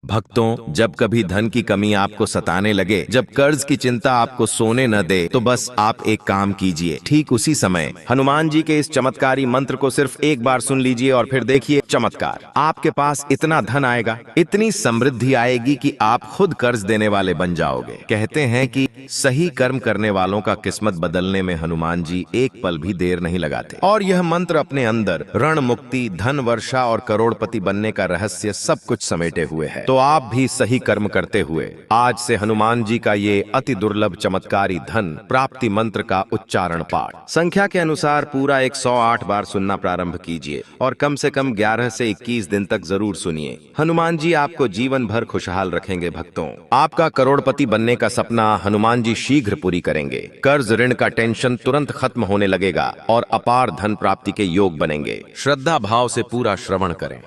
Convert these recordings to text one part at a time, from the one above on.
भक्तों, जब कभी धन की कमी आपको सताने लगे, जब कर्ज की चिंता आपको सोने न दे, तो बस आप एक काम कीजिए। ठीक उसी समय हनुमान जी के इस चमत्कारी मंत्र को सिर्फ एक बार सुन लीजिए और फिर देखिए चमत्कार। आपके पास इतना धन आएगा, इतनी समृद्धि आएगी कि आप खुद कर्ज देने वाले बन जाओगे। कहते हैं कि सही कर्म करने वालों का किस्मत बदलने में हनुमान जी एक पल भी देर नहीं लगाते, और यह मंत्र अपने अंदर ऋण मुक्ति, धन वर्षा और करोड़पति बनने का रहस्य सब कुछ समेटे हुए है। तो आप भी सही कर्म करते हुए आज से हनुमान जी का ये अति दुर्लभ चमत्कारी धन प्राप्ति मंत्र का उच्चारण पाठ संख्या के अनुसार पूरा 108 बार सुनना प्रारंभ कीजिए और कम से कम 11 से 21 दिन तक जरूर सुनिए। हनुमान जी आपको जीवन भर खुशहाल रखेंगे। भक्तों, आपका करोड़पति बनने का सपना हनुमान जी शीघ्र पूरी करेंगे। कर्ज ऋण का टेंशन तुरंत खत्म होने लगेगा और अपार धन प्राप्ति के योग बनेंगे। श्रद्धा भाव से पूरा श्रवण करें।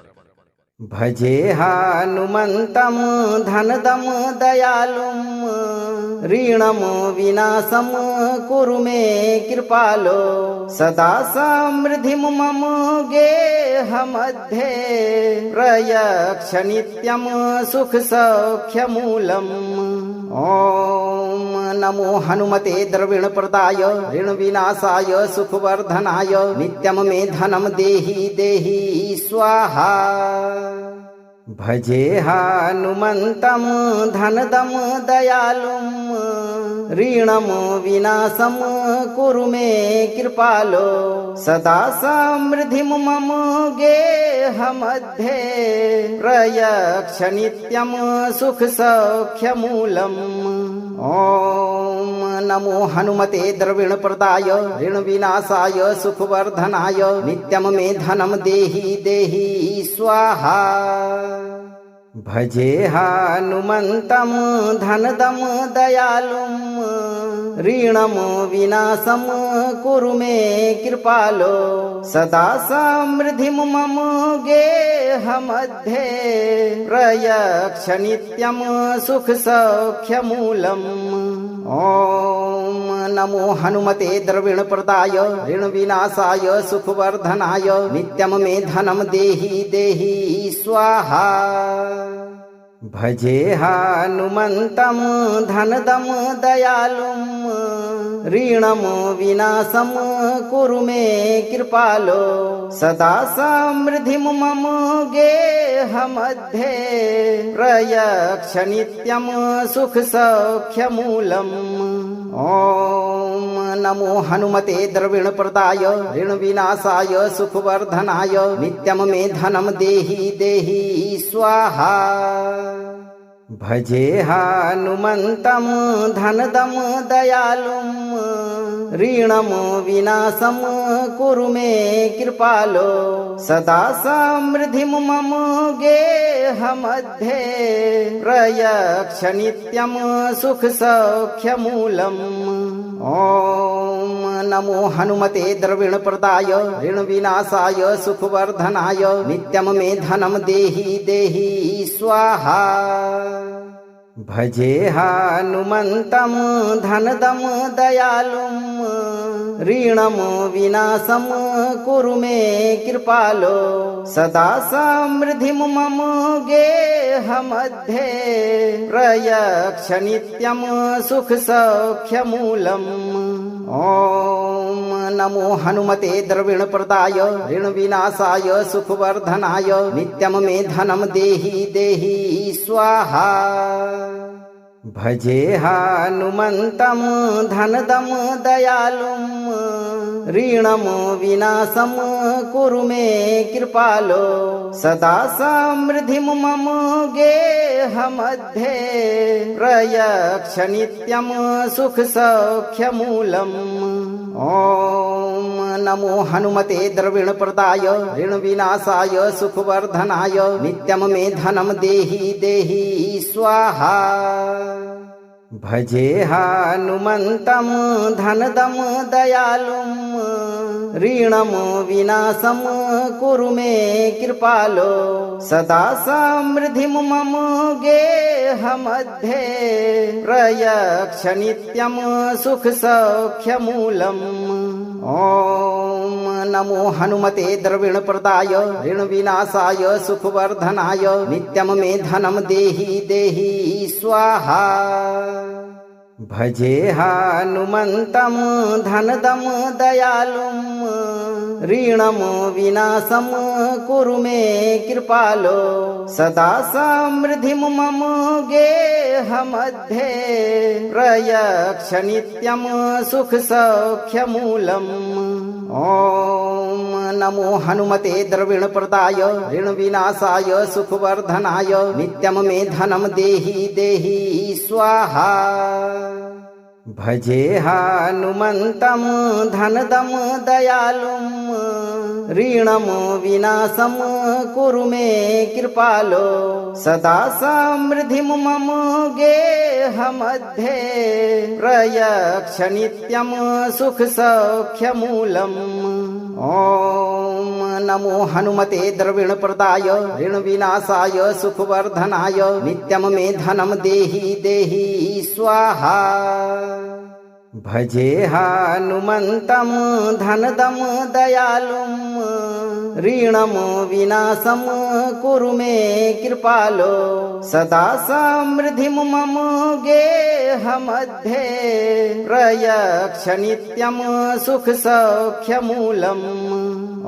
भजे हनुमन्तं धनदं दयालुं ऋणं विनाशं कुरु मे कृपालो सदा समृद्धिं मम गेहमध्ये प्रयक्ष नित्यं सुखसौख्यमूलम्। ॐ नमो हनुमते द्रविणप्रदाय ऋण विनाशाय सुखवर्धनाय नित्यं मे धनं देहि देहि स्वाहा। भजे हनुमन्तं धनदं दयालुं ऋणं विनाशं कुरु मे कृपालो सदा समृद्धिं मम गेहमध्ये प्रयक्ष नित्यं सुखसौख्यमूलम्। ॐ नमो हनुमते द्रविणप्रदाय ऋण विनाशाय सुखवर्धनाय नित्यं मे धनं देहि देहि स्वाहा। भजे हनुमन्तं धनदं दयालुं ऋणं विनाशं कुरु मे कृपालो सदा समृद्धिं मम गेहमध्ये प्रयक्ष नित्यं सुखसौख्यमूलम्। ॐ नमो हनुमते द्रविणप्रदाय ऋण विनाशाय सुखवर्धनाय नित्यं मे धनं देहि देहि स्वाहा। भजे हनुमन्तं धनदं दयालुं ऋणं विनाशं कुरु मे कृपालो सदा समृद्धिं मम गेहमध्ये प्रयक्ष नित्यं सुखसौख्यमूलम्। ॐ नमो हनुमते द्रविणप्रदाय ऋण विनाशाय सुखवर्धनाय नित्यं मे धनं देहि देहि स्वाहा। भजे हनुमन्तं धनदं दयालुं ऋणं विनाशं कुरु मे कृपालो सदा समृद्धिं मम गेहमध्ये प्रयक्ष नित्यं सुखसौख्यमूलम्। ॐ नमो हनुमते द्रविणप्रदाय ऋण विनाशाय सुखवर्धनाय नित्यं मे धनं देहि देहि स्वाहा। भजे हनुमन्तं धनदं दयालुं ऋणं विनाशं कुरु मे कृपालो सदा समृद्धिं मम गेहमध्ये प्रयक्ष नित्यं सुखसौख्यमूलम्। ॐ नमो हनुमते द्रविणप्रदाय ऋण विनाशाय सुखवर्धनाय नित्यं मे धनं देहि देहि स्वाहा। भजे हनुमन्तं धनदं दयालुं ऋणं विनाशं कुरु मे कृपालो सदा समृद्धिं मम गेहमध्ये प्रयक्ष नित्यं सुखसौख्यमूलम्। ॐ नमो हनुमते द्रविणप्रदाय ऋण विनाशाय सुखवर्धनाय नित्यं मे धनं देहि देहि स्वाहा। भजे हनुमन्तं धनदं दयालुं ऋणं विनाशं कुरु मे कृपालो सदा समृद्धिं मम गेहमध्ये प्रयक्ष नित्यं सुखसौख्यमूलम्। ॐ नमो हनुमते द्रविणप्रदाय ऋणविनाशाय सुखवर्धनाय नित्यं मे धनं देहि देहि स्वाहा। भजे हनुमन्तं धनदं दयालुं ऋणं विनाशं कुरु मे कृपालो सदा समृद्धिं मम गेहमध्ये प्रयक्ष नित्यं सुखसौख्यमूलम्। ॐ नमो हनुमते द्रविणप्रदाय ऋणविनाशाय सुखवर्धनाय नित्यं मे धनं देहि देहि स्वाहा। भजे हनुमन्तं धनदं दयालुं ऋणं विनाशं कुरु मे कृपालो सदा समृद्धिं मम गेहमध्ये प्रयक्ष नित्यं सुखसौख्यमूलम्। ॐ नमो हनुमते द्रविणप्रदाय ऋणविनाशाय सुखवर्धनाय नित्यं मे धनं देहि देहि स्वाहा। भजे हनुमन्तं धनदं दयालुं ऋणं विनाशं कुरु मे कृपालो सदा समृद्धिं मम गेहमध्ये प्रयक्ष नित्यं सुखसौख्यमूलम्।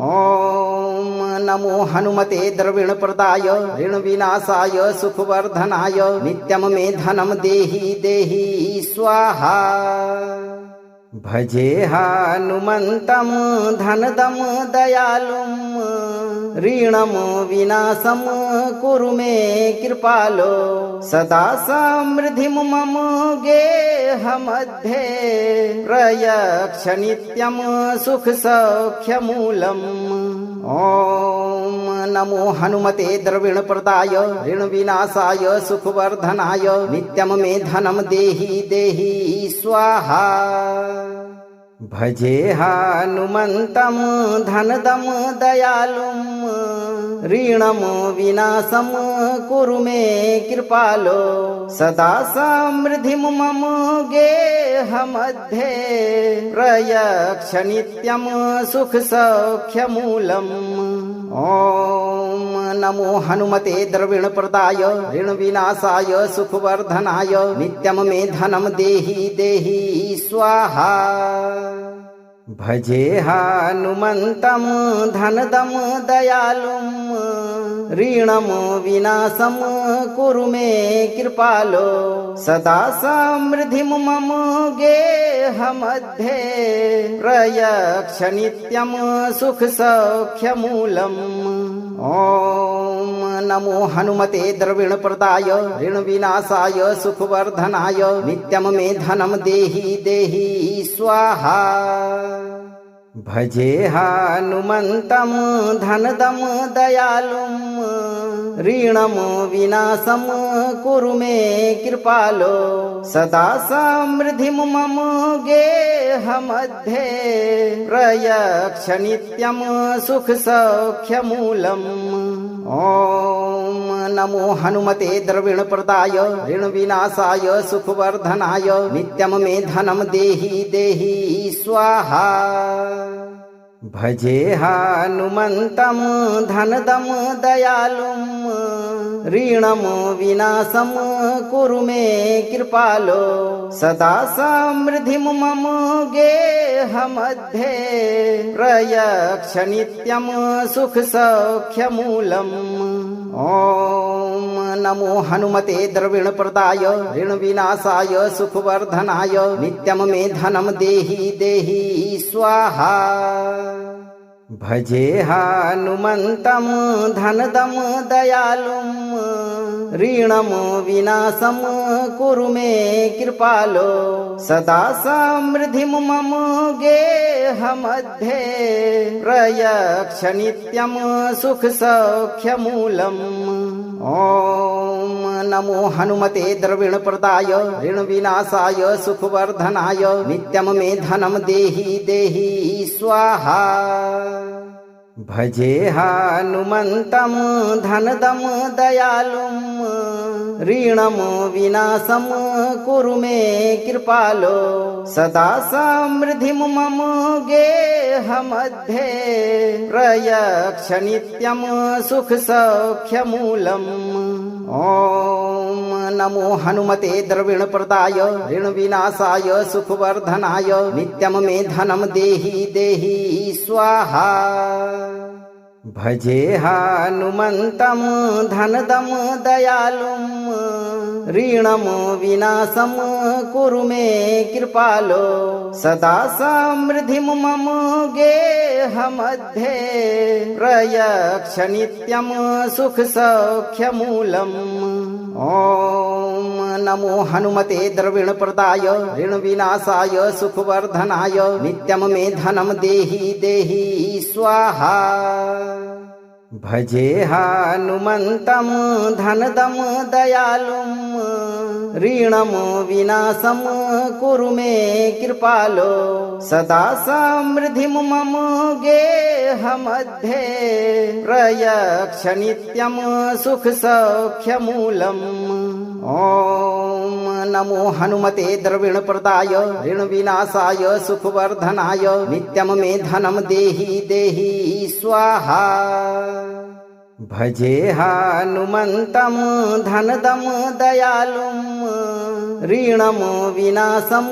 ॐ नमो हनुमते द्रविणप्रदाय ऋणविनाशाय सुखवर्धनाय नित्यं मे धनं देहि देहि स्वाहा। भजे हनुमन्तं धनदं दयालुं ऋणं विनाशं कुरु मे कृपालो सदा समृद्धिं मम गेहमध्ये प्रयक्ष नित्यं सुखसौख्यमूलम्। ॐ नमो हनुमते द्रविणप्रदाय ऋणविनाशाय सुखवर्धनाय नित्यं मे धनं देहि देहि स्वाहा। भजे हनुमन्तं धनदं दयालुं ऋणं विनाशं कुरु मे कृपालो सदा समृद्धिं मम गेहमध्ये प्रयक्ष नित्यं सुखसौख्यमूलम्। ॐ नमो हनुमते द्रविणप्रदाय ऋणविनाशाय सुखवर्धनाय नित्यं मे धनं देहि देहि स्वाहा। भजे हनुमन्तं धनदं दयालुं ऋणं विनाशं कुरु मे कृपालो सदा समृद्धिं मम गेहमध्ये प्रयक्ष नित्यं सुखसौख्यमूलम्। ॐ नमो हनुमते द्रविणप्रदाय ऋणविनाशाय सुखवर्धनाय नित्यं मे धनं देहि देहि स्वाहा। भजे हनुमन्तं धनदं दयालुं ऋणं विनाशं कुरु मे कृपालो सदा समृद्धिं मम गेहमध्ये प्रयक्ष नित्यं सुखसौख्यमूलम्। ॐ नमो हनुमते द्रविणप्रदाय ऋणविनाशाय सुखवर्धनाय नित्यं मे धनं देहि देहि स्वाहा। भजे हनुमन्तं धनदं दयालुं ऋणं विनाशं कुरु मे कृपालो सदा समृद्धिं मम गेहमध्ये प्रयक्ष नित्यं सुखसौख्यमूलम्। ॐ नमो हनुमते द्रविणप्रदाय ऋणविनाशाय सुखवर्धनाय नित्यं मे धनं देहि देहि स्वाहा। भजे हनुमन्तं धनदं दयालुं ऋणं विनाशं कुरु मे कृपालो सदा समृद्धिं मम गेहमध्ये प्रयक्ष नित्यं सुखसौख्यमूलम्। ॐ नमो हनुमते द्रविणप्रदाय ऋणविनाशाय सुखवर्धनाय नित्यं मे धनं देहि देहि स्वाहा। भजे हनुमन्तं धनदं दयालुं ऋणं विनाशं कुरु मे कृपालो सदा समृद्धिं मम गेहमध्ये प्रयक्ष नित्यं सुखसौख्यमूलम्। ॐ नमो हनुमते द्रविणप्रदाय ऋणविनाशाय सुखवर्धनाय नित्यं मे धनं देहि देहि स्वाहा। भजे हनुमन्तं धनदं दयालुं ऋणं विनाशं कुरु मे कृपालो सदा समृद्धिं मम गेहमध्ये प्रयक्ष नित्यं सुखसौख्यमूलम्। ॐ नमो हनुमते द्रविणप्रदाय ऋणविनाशाय सुखवर्धनाय नित्यं मे धनं देहि देहि स्वाहा। भजे हनुमन्तं धनदं दयालुं ऋणं विनाशं कुरु मे कृपालो सदा समृद्धिं मम गेहमध्ये प्रयक्ष नित्यं सुखसौख्यमूलम्। ॐ नमो हनुमते द्रविणप्रदाय ऋणविनाशाय सुखवर्धनाय नित्यं मे धनं देहि देहि स्वाहा। भजे हनुमन्तं धनदं दयालुं ऋणं विनाशं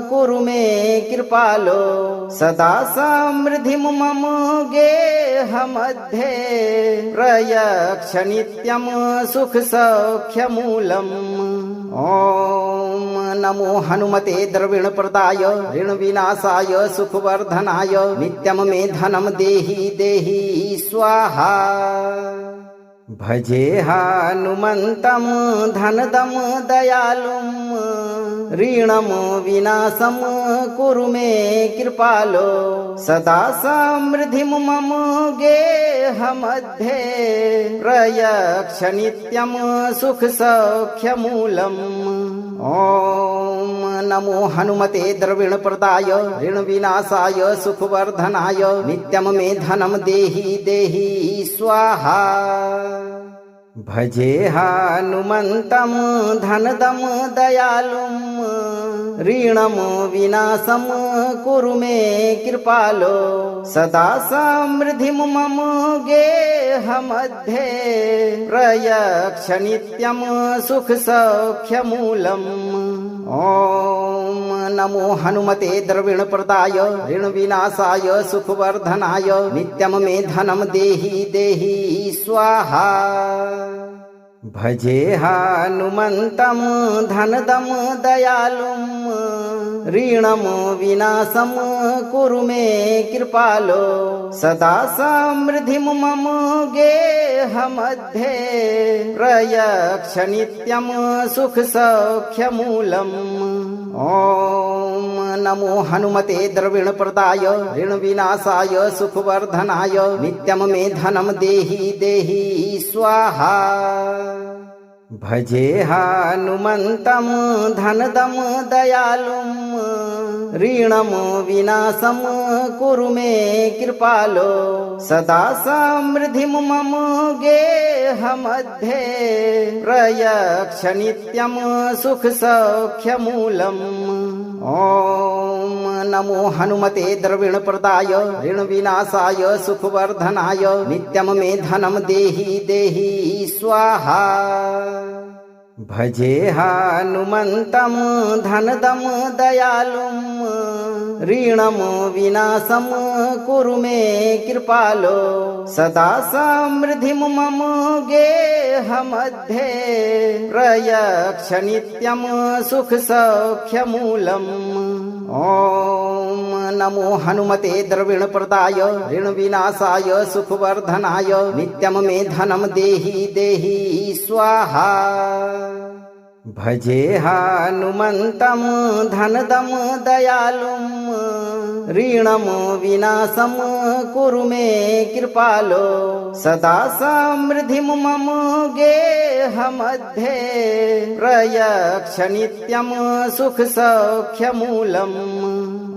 कुरु मे कृपालो सदा समृद्धिं मम गेहमध्ये प्रयक्ष नित्यं सुखसौख्यमूलम्। ॐ नमो हनुमते द्रविणप्रदाय ऋणविनाशाय सुखवर्धनाय नित्यं मे धनं देहि देहि स्वाहा। भजे हनुमन्तं धनदं दयालुं ऋणं विनाशं कुरु मे कृपालो सदा समृद्धिं मम गेहमध्ये प्रयक्ष नित्यं सुखसौख्यमूलम्। ॐ नमो हनुमते द्रविणप्रदाय ऋणविनाशाय सुखवर्धनाय नित्यं मे धनं देहि देहि स्वाहा। भजे हनुमन्तं धनदं दयालुं ऋणं विनाशं कुरु मे कृपालो सदा समृद्धिं मम गेहमध्ये प्रयक्ष नित्यं सुखसौख्यमूलम्। ॐ नमो हनुमते द्रविणप्रदाय ऋणविनाशाय सुखवर्धनाय नित्यं मे धनं देहि देहि स्वाहा। भजे हनुमन्तं धनदं दयालुं ऋणं विनाशं कुरु मे कृपालो सदा समृद्धिं मम गेहमध्ये प्रयक्ष नित्यं सुखसौख्यमूलम्। ॐ नमो हनुमते द्रविणप्रदाय ऋणविनाशाय सुखवर्धनाय नित्यं मे धनं देहि देहि स्वाहा। भजे हनुमन्तं धनदं दयालुं ऋणं विनाशं कुरु मे कृपालो सदा समृद्धिं मम गेहमध्ये प्रयक्ष नित्यं सुखसौख्यमूलम्। ॐ नमो हनुमते द्रविणप्रदाय ऋणविनाशाय सुखवर्धनाय नित्यं मे धनं देहि देहि स्वाहा। भजे हनुमन्तं धनदं दयालुं ऋणं विनाशं कुरु मे कृपालो सदा समृद्धिं मम गेहमध्ये प्रयक्ष नित्यं सुखसौख्यमूलम्। ॐ नमो हनुमते द्रविणप्रदाय ऋणविनाशाय सुखवर्धनाय नित्यं मे धनं देहि देहि स्वाहा। भजे हनुमन्तं धनदं दयालुं ऋणं विनाशं कुरु मे कृपालो सदा समृद्धिं मम गेहमध्ये प्रयक्ष नित्यं सुखसौख्यमूलम्।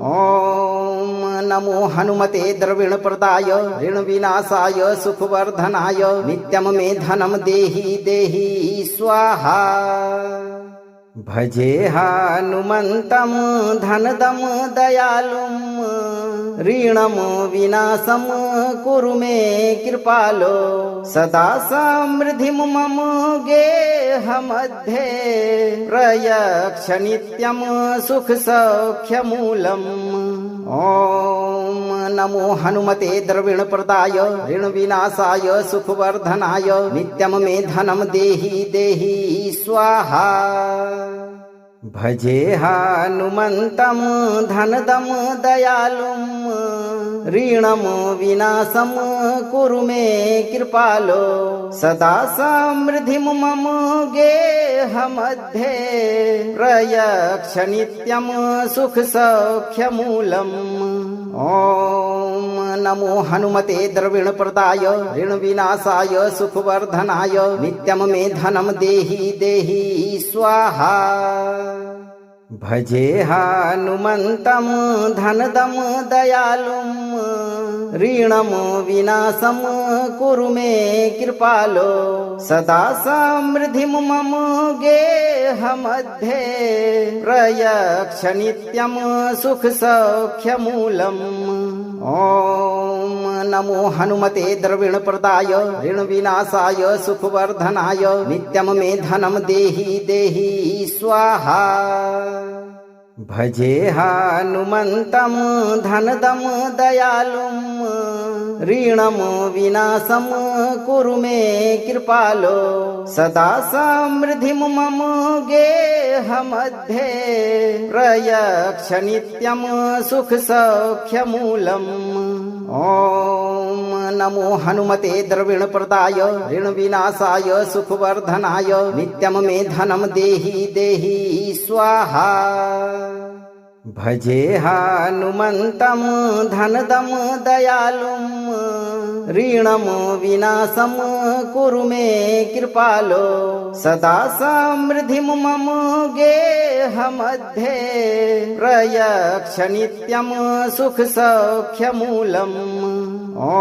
ॐ नमो हनुमते द्रविणप्रदाय ऋणविनाशाय सुखवर्धनाय नित्यं मे धनं देहि देहि स्वाहा। भजे हनुमन्तं धनदं दयालुं ऋणं विनाशं कुरु मे कृपालो सदा समृद्धिं मम गेहमध्ये प्रयक्ष नित्यं सुखसौख्यमूलम्। ॐ नमो हनुमते द्रविणप्रदाय ऋणविनाशाय सुखवर्धनाय नित्यं मे धनं देहि देहि स्वाहा। भजे हनुमन्तं धनदं दयालुं ऋणं विनाशं कुरु मे कृपालो सदा समृद्धिं मम गेहमध्ये प्रयक्ष नित्यं सुखसौख्यमूलम्। ॐ नमो हनुमते द्रविणप्रदाय ऋणविनाशाय सुखवर्धनाय नित्यं मे धनं देहि देहि स्वाहा। भजे हनुमन्तं धनदं दयालुं ऋणं विनाशं कुरु मे कृपालो सदा समृद्धिं मम गेहमध्ये प्रयक्ष नित्यं सुखसौख्यमूलम्। ॐ नमो हनुमते द्रविणप्रदाय ऋणविनाशाय सुखवर्धनाय नित्यं मे धनं देहि देहि स्वाहा। भजे हनुमन्तं धनदं दयालुं ऋणं विनाशं कुरु मे कृपालो सदा समृद्धिं मम गेहमध्ये प्रयक्ष नित्यं सुखसौख्यमूलम्। ॐ नमो हनुमते द्रविणप्रदाय ऋणविनाशाय सुखवर्धनाय नित्यं मे धनं देहि देहि स्वाहा। भजे हनुमन्तं धनदं दयालुं ऋणं विनाशं कुरु मे कृपालो सदा समृद्धिं मम गेहमध्ये प्रयक्ष नित्यं सुखसौख्यमूलम्। ॐ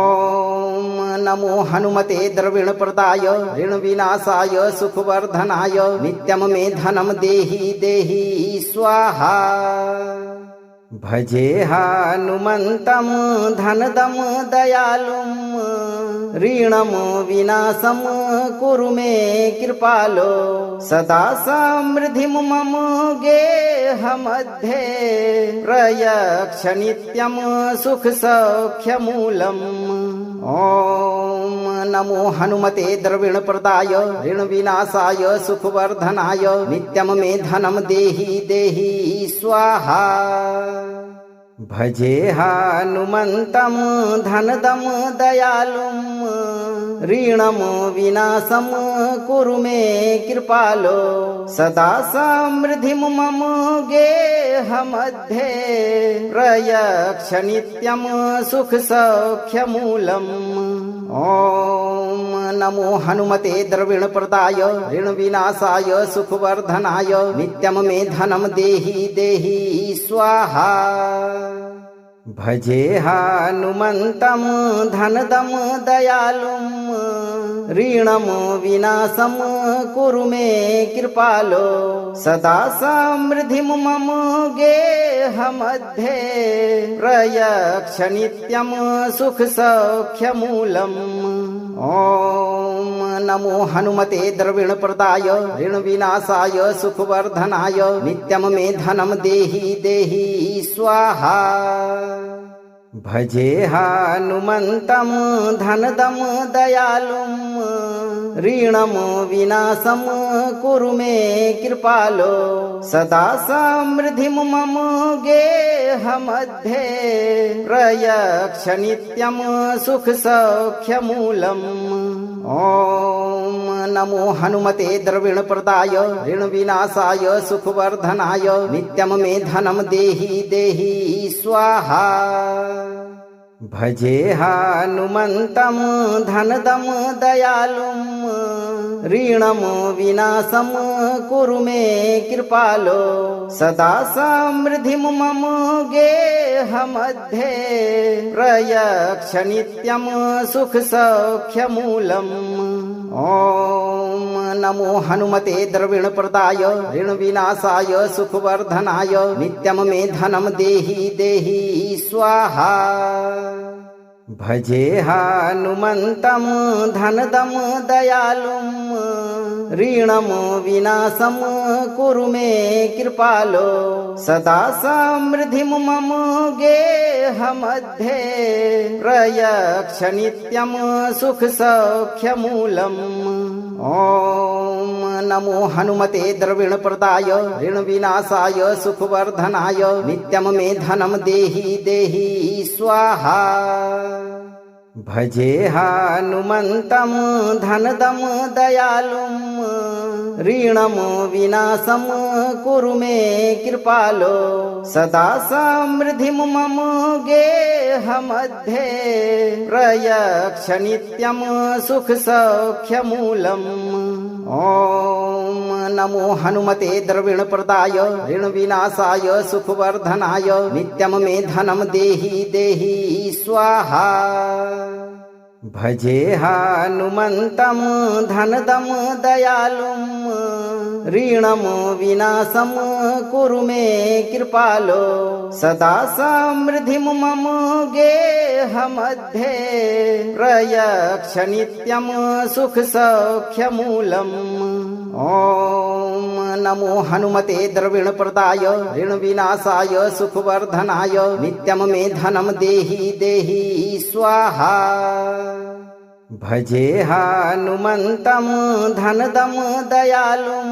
नमो हनुमते द्रविणप्रदाय ऋणविनाशाय सुखवर्धनाय नित्यं मे धनं देहि देहि स्वाहा। भजे हनुमन्तं धनदं दयालुं ऋणं विनाशं कुरु मे कृपालो सदा समृद्धिं मम गेहमध्ये प्रयक्ष नित्यं सुखसौख्यमूलम्। ॐ नमो हनुमते द्रविणप्रदाय ऋणविनाशाय सुखवर्धनाय नित्यं मे धनं देहि देहि स्वाहा। भजे हनुमन्तं धनदं दयालुं ऋणं विनाशं कुरु मे कृपालो सदा समृद्धिं मम गेहमध्ये प्रयक्ष नित्यं सुखसौख्यमूलम्। ॐ नमो हनुमते द्रविणप्रदाय ऋणविनाशाय सुखवर्धनाय नित्यं मे धनं देहि देहि स्वाहा। भजे हनुमन्तं धनदं दयालुं ऋणं विनाशं कुरु मे कृपालो सदा समृद्धिं मम गेहमध्ये प्रयक्ष नित्यं सुखसौख्यमूलम्। ॐ नमो हनुमते द्रविणप्रदाय ऋणविनाशाय सुखवर्धनाय नित्यं मे धनं देहि देहि स्वाहा। भजे हनुमन्तं धनदं दयालुं ऋणं विनाशं कुरु मे कृपालो सदा समृद्धिं मम गेहमध्ये प्रयक्ष नित्यं सुखसौख्यमूलम्। ॐ नमो हनुमते द्रविणप्रदाय ऋणविनाशाय सुखवर्धनाय नित्यं मे धनं देहि देहि स्वाहा। भजे हनुमन्तं धनदं दयालुं ऋणं विनाशं कुरु मे कृपालो सदा समृद्धिं मम गेहमध्ये प्रयक्ष नित्यं सुखसौख्यमूलम्। ॐ नमो हनुमते द्रविणप्रदाय ऋणविनाशाय सुखवर्धनाय नित्यं मे धनं देहि देहि स्वाहा। भजे हनुमन्तं धनदं दयालुं ऋणं विनाशं कुरु मे कृपालो सदा समृद्धिं मम गेहमध्ये प्रयक्ष नित्यं सुखसौख्यमूलम्। ॐ नमो हनुमते द्रविणप्रदाय ऋणविनाशाय सुखवर्धनाय नित्यं मे धनं देहि देहि स्वाहा। भजे हनुमन्तं धनदं दयालुं ऋणं विनाशं कुरु मे कृपालो सदा समृद्धिं मम गेहमध्ये प्रयक्ष नित्यं सुखसौख्यमूलम्। ॐ नमो हनुमते द्रविणप्रदाय ऋणविनाशाय सुखवर्धनाय नित्यं मे धनं देहि देहि स्वाहा। भजे हनुमन्तं धनदं दयालुं ऋणं विनाशं कुरु मे कृपालो सदा समृद्धिं मम गेहमध्ये प्रयक्ष नित्यं सुखसौख्यमूलम्। ॐ नमो हनुमते द्रविणप्रदाय ऋणविनाशाय सुखवर्धनाय नित्यं मे धनं देहि देहि स्वाहा। भजे हनुमन्तं धनदं दयालुं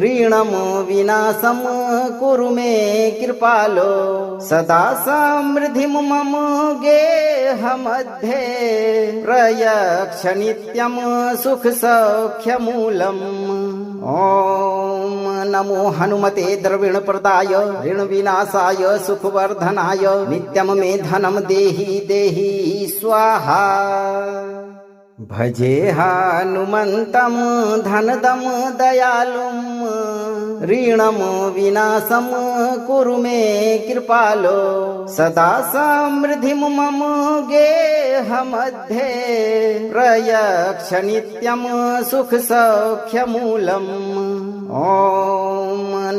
ऋणं विनाशं कुरु मे कृपालो सदा समृद्धिं मम गेहमध्ये प्रयक्ष नित्यं सुखसौख्यमूलम्। ॐ नमो हनुमते द्रविणप्रदाय ऋणविनाशाय सुखवर्धनाय नित्यं मे धनं देहि देहि स्वाहा। भजे हनुमन्तं धनदं दयालुं ऋणं विनाशं कुरु मे कृपालो सदा समृद्धिं मम गेहमध्ये प्रयक्ष नित्यं सुखसौख्यमूलम्। ॐ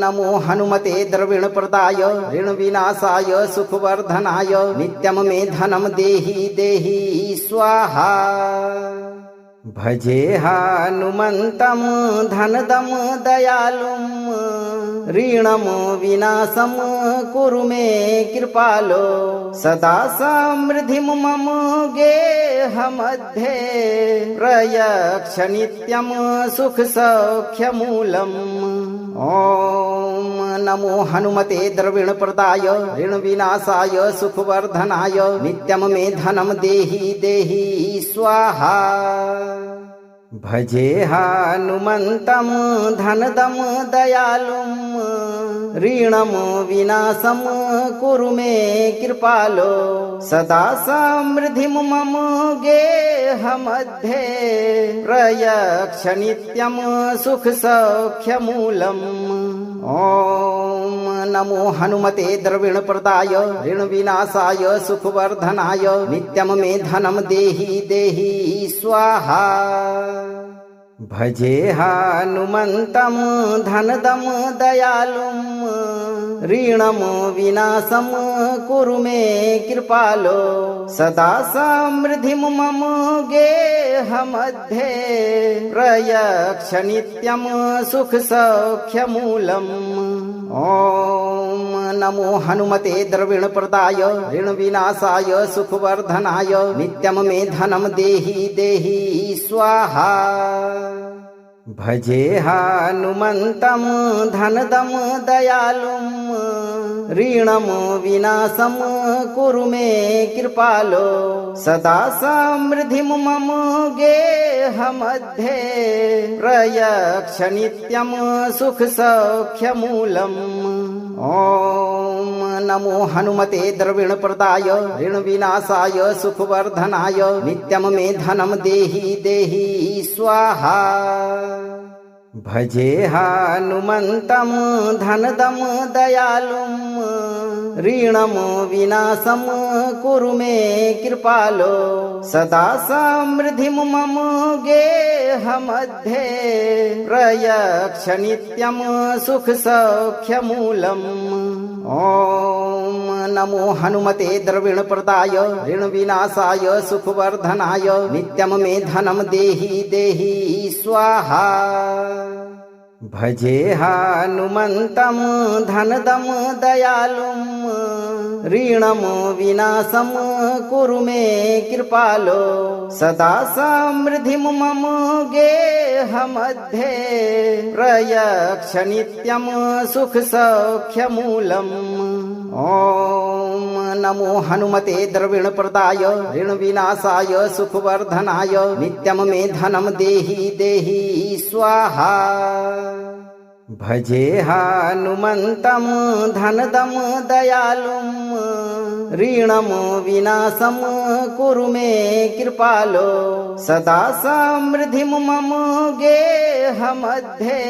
नमो हनुमते द्रविणप्रदाय ऋणविनाशाय सुखवर्धनाय नित्यं मे धनं देहि देहि स्वाहा। भजे हनुमन्तं धनदं दयालुं ऋणं विनाशं कुरु मे कृपालो सदा समृद्धिं मम गेहमध्ये प्रयक्ष नित्यं सुखसौख्यमूलम्। ॐ नमो हनुमते द्रविणप्रदाय ऋणविनाशाय सुखवर्धनाय नित्यं मे धनं देहि देहि स्वाहा। भजे हनुमन्तं धनदं दयालुं ऋणं विनाशं कुरु मे कृपालो सदा समृद्धिं मम गेहमध्ये प्रयक्ष नित्यं सुखसौख्यमूलम्। ॐ नमो हनुमते द्रविणप्रदाय ऋणविनाशाय सुखवर्धनाय नित्यं मे धनं देहि देहि स्वाहा। भजे हनुमन्तं धनदं दयालुं ऋणं विनाशं कुरु मे कृपालो सदा समृद्धिं मम गेहमध्ये प्रयक्ष नित्यं सुखसौख्यमूलम्। ॐ नमो हनुमते द्रविणप्रदाय ऋणविनाशाय सुखवर्धनाय नित्यं मे धनं देहि देहि स्वाहा। भजे हनुमन्तं धनदं दयालुं ऋणं विनाशं कुरु मे कृपालो सदा समृद्धिं मम गेहमध्ये प्रयक्ष नित्यं सुखसौख्यमूलम्। ॐ नमो हनुमते द्रविणप्रदाय ऋणविनाशाय सुखवर्धनाय नित्यं मे धनं देहि देहि स्वाहा। भजे हनुमन्तं धनदं दयालुं ऋणं विनाशं कुरु मे कृपालो सदा समृद्धिं मम गेहमध्ये प्रयक्ष नित्यं सुखसौख्यमूलम्। ॐ नमो हनुमते द्रविणप्रदाय ऋणविनाशाय सुखवर्धनाय नित्यं मे धनं देहि देहि स्वाहा। भजे हनुमन्तं धनदं दयालुं ऋणं विनाशं कुरु मे कृपालो सदा समृद्धिं मम गेहमध्ये प्रयक्ष नित्यं सुखसौख्यमूलम्। ॐ नमो हनुमते द्रविणप्रदाय ऋणविनाशाय सुखवर्धनाय नित्यं मे धनं देहि देहि स्वाहा। भजे हनुमन्तं धनदं दयालुं ऋणं विनाशं कुरु मे कृपालो सदा समृद्धिं मम गेहमध्ये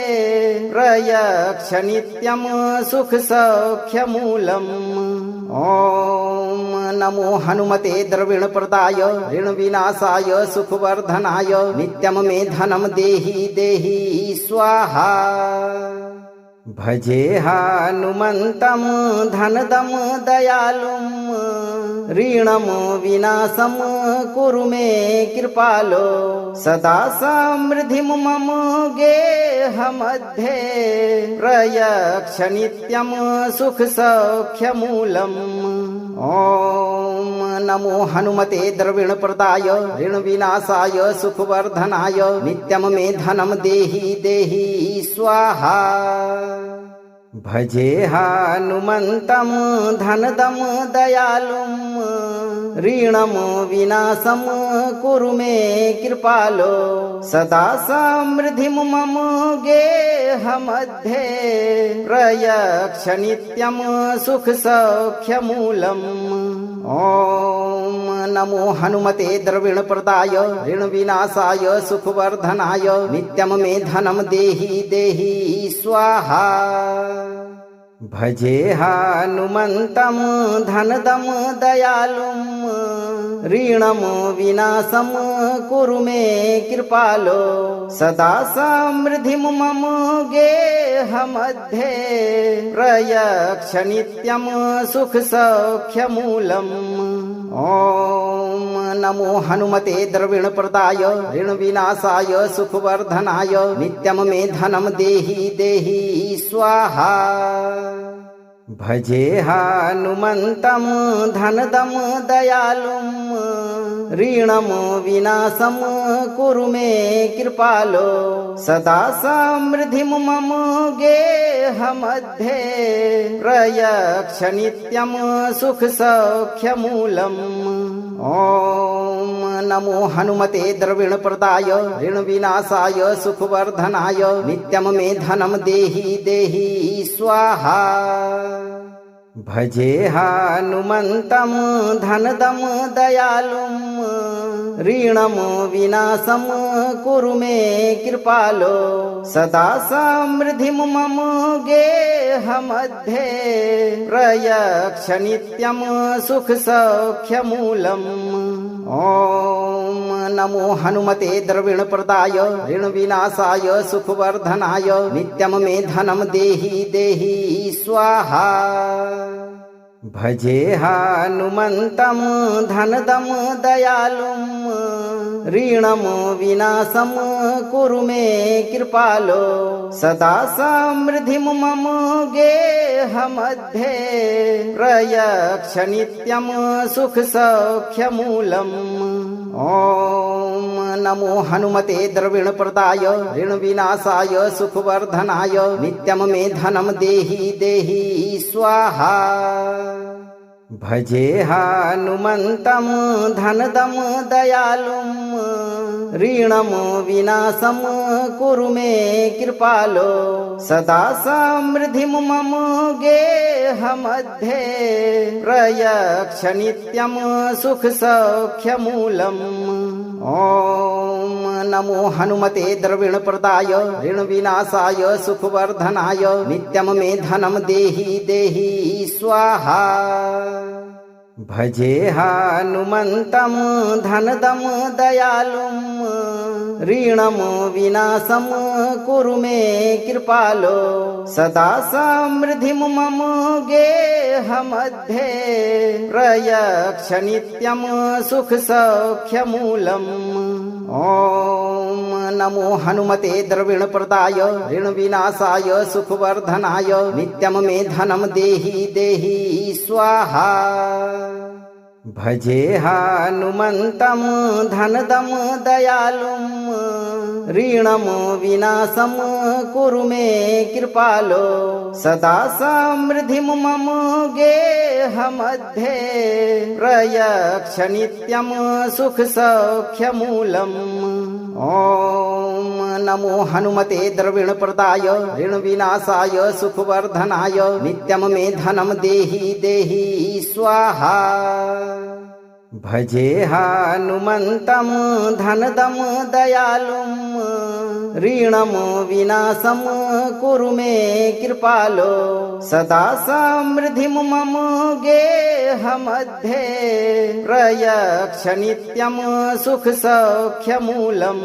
प्रयक्ष नित्यं सुखसौख्यमूलम्। ॐ नमो हनुमते द्रविणप्रदाय ऋणविनाशाय सुखवर्धनाय नित्यं मे धनं देहि देहि स्वाहा। भजे हनुमन्तं धनदं दयालुं ऋणं विनाशं कुरु मे कृपालो सदा समृद्धिं मम गेहमध्ये प्रयक्ष नित्यं सुखसौख्यमूलम्। ॐ नमो हनुमते द्रविणप्रदाय ऋणविनाशाय सुखवर्धनाय नित्यं मे धनं देहि देहि स्वाहा। भजे हनुमन्तं धनदं दयालुं ऋणं विनाशं कुरु मे कृपालो सदा समृद्धिं मम गेहमध्ये प्रयक्ष नित्यं सुखसौख्यमूलम्। ॐ नमो हनुमते द्रविणप्रदाय ऋणविनाशाय सुखवर्धनाय नित्यं मे धनं देहि देहि स्वाहा। भजे हनुमन्तं धनदं दयालुं ऋणं विनाशं कुरु मे कृपालो सदा समृद्धिं मम गेहमध्ये प्रयक्ष नित्यं सुखसौख्यमूलम्। ॐ नमो हनुमते द्रविणप्रदाय ऋणविनाशाय सुखवर्धनाय नित्यं मे धनं देहि देहि स्वाहा। भजे हनुमन्तं धनदं दयालुं ऋणं विनाशं कुरु मे कृपालो सदा समृद्धिं मम गेहमध्ये प्रयक्ष नित्यं सुखसौख्यमूलम्। ॐ नमो हनुमते द्रविणप्रदाय ऋणविनाशाय सुखवर्धनाय नित्यं मे धनं देहि देहि स्वाहा। भजे हनुमन्तं धनदं दयालुं ऋणं विनाशं कुरु मे कृपालो सदा समृद्धिं मम गेहमध्ये प्रयक्ष नित्यं सुखसौख्यमूलम्। ॐ नमो हनुमते द्रविणप्रदाय ऋणविनाशाय सुखवर्धनाय नित्यं मे धनं देहि देहि स्वाहा। भजे हनुमन्तं धनदं दयालुं ऋणं विनाशं कुरु मे कृपालो सदा समृद्धिं मम गेहमध्ये प्रयक्ष नित्यं सुखसौख्यमूलम्। ॐ नमो हनुमते द्रविणप्रदाय ऋणविनाशाय सुखवर्धनाय नित्यं मे धनं देहि देहि स्वाहा। भजे हनुमन्तं धनदं दयालुं ऋणं विनाशं कुरु मे कृपालो सदा समृद्धिं मम गेहमध्ये प्रयक्ष नित्यं सुखसौख्यमूलम् ॐ नमो हनुमते द्रविणप्रदाय ऋणविनाशाय सुखवर्धनाय नित्यं मे धनं देहि देहि स्वाहा भजे हनुमन्तं धनदं दयालुं ऋणं विनाशं कुरु मे कृपालो सदा समृद्धिं मम गेहमध्ये प्रयक्ष नित्यं सुखसौख्यमूलम् ॐ नमो हनुमते द्रविणप्रदाय ऋणविनाशाय सुखवर्धनाय नित्यं मे धनं देहि देहि स्वाहा भजे हनुमन्तं धनदं दयालुं ऋणं विनाशं कुरु मे कृपालो सदा समृद्धिं मम गेहमध्ये प्रयक्ष नित्यं सुखसौख्यमूलम् ॐ नमो हनुमते द्रविणप्रदाय ऋणविनाशाय सुखवर्धनाय नित्यं मे धनं देहि देहि स्वाहा भजे हनुमन्तं धनदं दयालुं ऋणं विनाशं कुरु मे कृपालो सदा समृद्धिं मम गेहमध्ये प्रयक्ष नित्यं सुखसौख्यमूलम्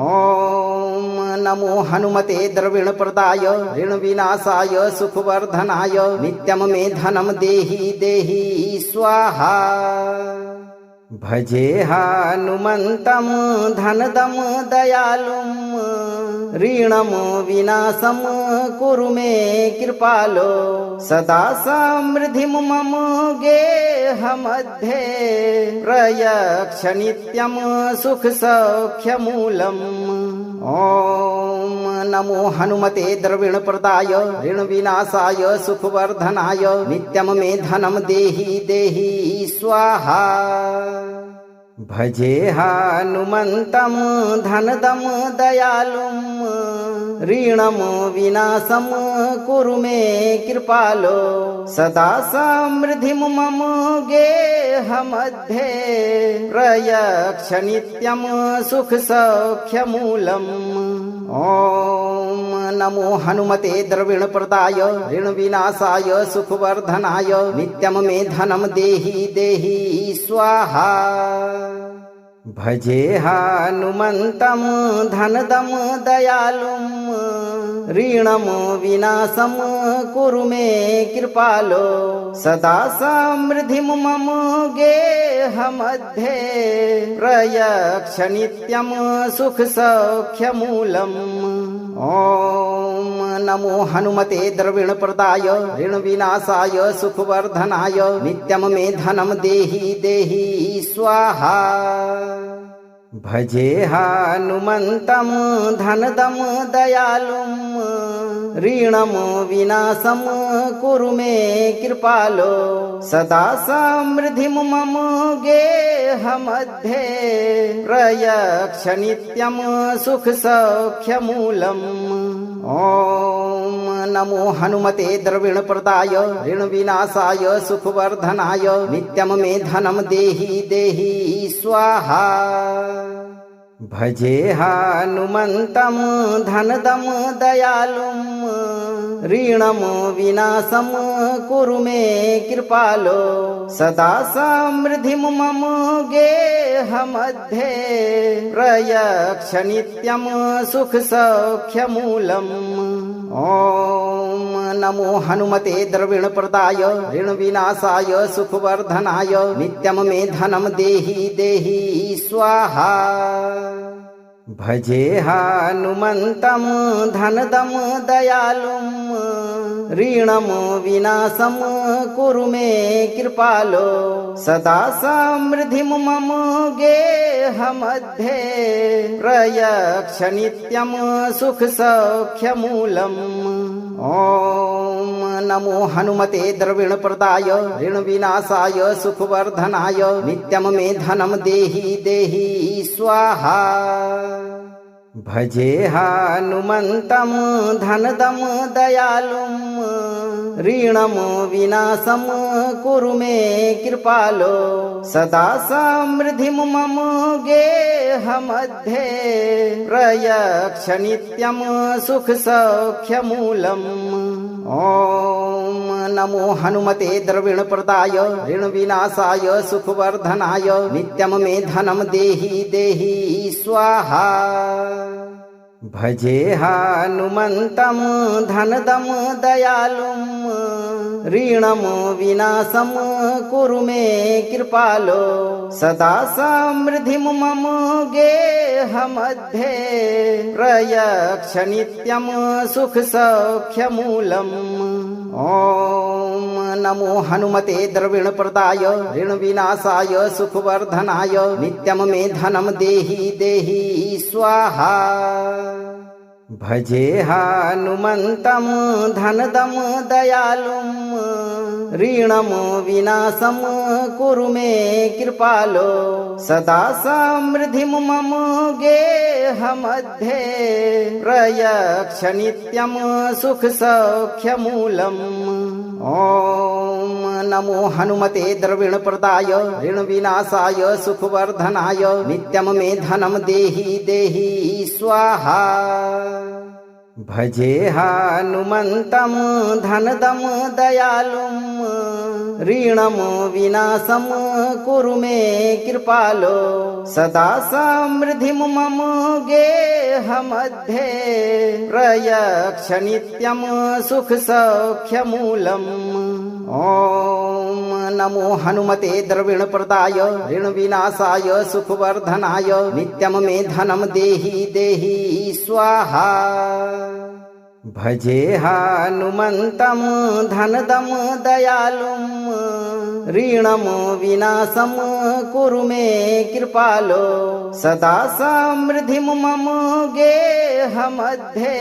ॐ नमो हनुमते द्रविणप्रदाय ऋणविनाशाय सुखवर्धनाय नित्यं मे धनं देहि देहि स्वाहा भजे हनुमन्तं धनदं दयालुं ऋणं विनाशं कुरु मे कृपालो सदा समृद्धिं मम गेहमध्ये प्रयक्ष नित्यं सुखसौख्यमूलम् ॐ नमो हनुमते द्रविणप्रदाय ऋणविनाशाय सुखवर्धनाय नित्यं मे धनं देहि देहि स्वाहा भजे हनुमन्तं धनदं दयालुं ऋणं विनाशं कुरु मे कृपालो सदा समृद्धिं मम गेहमध्ये प्रयक्ष नित्यं सुखसौख्यमूलम् ॐ नमो हनुमते द्रविणप्रदाय ऋणविनाशाय सुखवर्धनाय नित्यं मे धनं देहि देहि स्वाहा भजे हनुमन्तं धनदं दयालुं ऋणं विनाशं कुरु मे कृपालो सदा समृद्धिं मम गेहमध्ये प्रयक्ष नित्यं सुखसौख्यमूलम् ॐ नमो हनुमते द्रविणप्रदाय ऋणविनाशाय सुखवर्धनाय नित्यं मे धनं देहि देहि स्वाहा भजे हनुमन्तं धनदं दयालुं ऋणं विनाशं कुरु मे कृपालो सदा समृद्धिं मम गेहमध्ये प्रयक्ष नित्यं सुखसौख्यमूलम् ॐ नमो हनुमते द्रविणप्रदाय ऋणविनाशाय सुखवर्धनाय नित्यं मे धनं देहि देहि स्वाहा भजे हनुमन्तं धनदं दयालुं ऋणं विनाशं कुरु मे कृपालो सदा समृद्धिं मम गेहमध्ये प्रयक्ष नित्यं सुखसौख्यमूलम् ॐ नमो हनुमते द्रविणप्रदाय ऋणविनाशाय सुखवर्धनाय नित्यं मे धनं देहि देहि स्वाहा भजे हनुमन्तं धनदं दयालुं ऋणं विनाशं कुरु मे कृपालो सदा समृद्धिं मम गेहमध्ये प्रयक्ष नित्यं सुखसौख्यमूलम् ॐ नमो हनुमते द्रविणप्रदाय ऋणविनाशाय सुखवर्धनाय नित्यं मे धनं देहि देहि स्वाहा। भजे हनुमन्तं धनदं दयालुं ऋणं विनाशं कुरु मे कृपालो सदा समृद्धिं मम गेहमध्ये प्रयच्छ नित्यं सुखसौख्यमूलम्। ॐ नमो हनुमते द्रविणप्रदाय ऋणविनाशाय सुखवर्धनाय नित्यं मे धनं देहि देहि स्वाहा। भजे हनुमन्तं धनदं दयालुं ऋणं विनाशं कुरु मे कृपालो सदा समृद्धिं मम गेहमध्ये प्रयच्छ नित्यं सुखसौख्यमूलम्। ॐ नमो हनुमते द्रविणप्रदाय ऋणविनाशाय सुखवर्धनाय नित्यं मे धनं देहि देहि स्वाहा। भजे हनुमन्तं धनदं दयालुं ऋणं विनाशं कुरु मे कृपालो सदा समृद्धिं मम गेहमध्ये प्रयच्छ नित्यं सुखसौख्यमूलम्। ॐ नमो हनुमते द्रविणप्रदाय ऋणविनाशाय सुखवर्धनाय नित्यं मे धनं देहि देहि स्वाहा। भजे हनुमन्तं धनदं दयालुं ऋणं विनाशं कुरु मे कृपालो सदा समृद्धिं मम गेहमध्ये प्रयच्छ नित्यं सुखसौख्यमूलम्। ॐ नमो हनुमते द्रविणप्रदाय ऋणविनाशाय सुखवर्धनाय नित्यं मे धनं देहि देहि स्वाहा। भजे हनुमन्तं धनदं दयालुं ऋणं विनाशं कुरु मे कृपालो सदा समृद्धिं मम गेहमध्ये